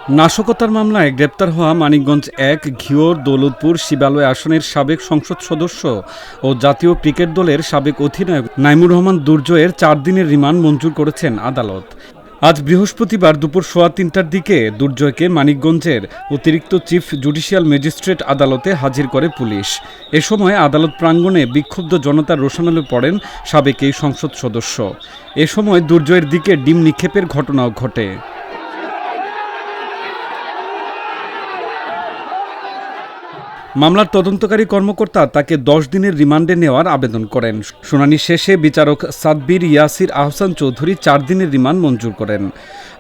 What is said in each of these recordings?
নাশকতার মামলায় গ্রেপ্তার হওয়া মানিকগঞ্জ ১ ঘিওর দৌলতপুর শিবালয় আসনের সাবেক সংসদ সদস্য ও জাতীয় ক্রিকেট দলের সাবেক অধিনায়ক নাইমুর রহমান দুর্জয়ের ৪ দিনের রিমান্ড মঞ্জুর করেছেন আদালত। আজ বৃহস্পতিবার দুপুর ৩:১৫টার দিকে দুর্জয়কে মানিকগঞ্জের অতিরিক্ত চিফ জুডিশিয়াল ম্যাজিস্ট্রেট আদালতে হাজির করে পুলিশ। এ সময় আদালত প্রাঙ্গণে বিক্ষুব্ধ জনতার রোষানলে পড়েন সাবেক এই সংসদ সদস্য। এ সময় দুর্জয়ের দিকে ডিম নিক্ষেপের ঘটনাও ঘটে। মামলার তদন্তকারী কর্মকর্তা তাকে ১০ দিনের রিমান্ডে নেওয়ার আবেদন করেন। শুনানি শেষে বিচারক সাদবির ইয়াসির আহসান চৌধুরী ৪ দিনের রিমান্ড মঞ্জুর করেন।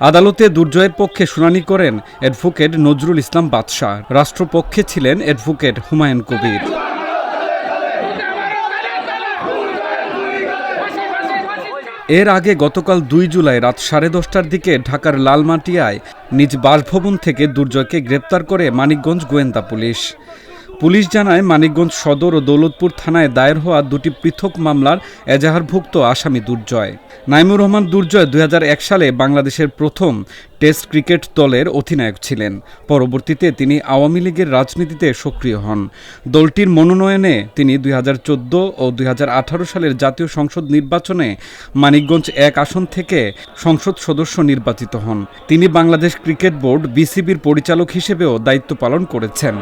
আদালতে দুর্জয়ের পক্ষে শুনানি করেন অ্যাডভোকেট নজরুল ইসলাম বাদশাহ। রাষ্ট্রপক্ষে ছিলেন অ্যাডভোকেট হুমায়ুন কবির। এর আগে গতকাল ২ জুলাই রাত ১০:৩০টার দিকে ঢাকার লালমাটিয়ায় নিজ বাসভবন থেকে দুর্জয়কে গ্রেপ্তার করে মানিকগঞ্জ গোয়েন্দা পুলিশ। পুলিশ জানায়, মানিকগঞ্জ সদর ও দৌলতপুর থানায় দায়ের হওয়া ২টি পৃথক মামলার এজাহারভুক্ত আসামি দুর্জয়। নাইমুর রহমান দুর্জয় ২০০১ সালে বাংলাদেশের প্রথম টেস্ট ক্রিকেট দলের অধিনায়ক ছিলেন। পরবর্তীতে তিনি আওয়ামী লীগের রাজনীতিতে সক্রিয় হন। দলটির মনোনয়নে তিনি ২০১৪ ও ২০১৮ সালের জাতীয় সংসদ নির্বাচনে মানিকগঞ্জ ১ আসন থেকে সংসদ সদস্য নির্বাচিত হন। তিনি বাংলাদেশ ক্রিকেট বোর্ড বিসিবির পরিচালক হিসেবেও দায়িত্ব পালন করেছেন।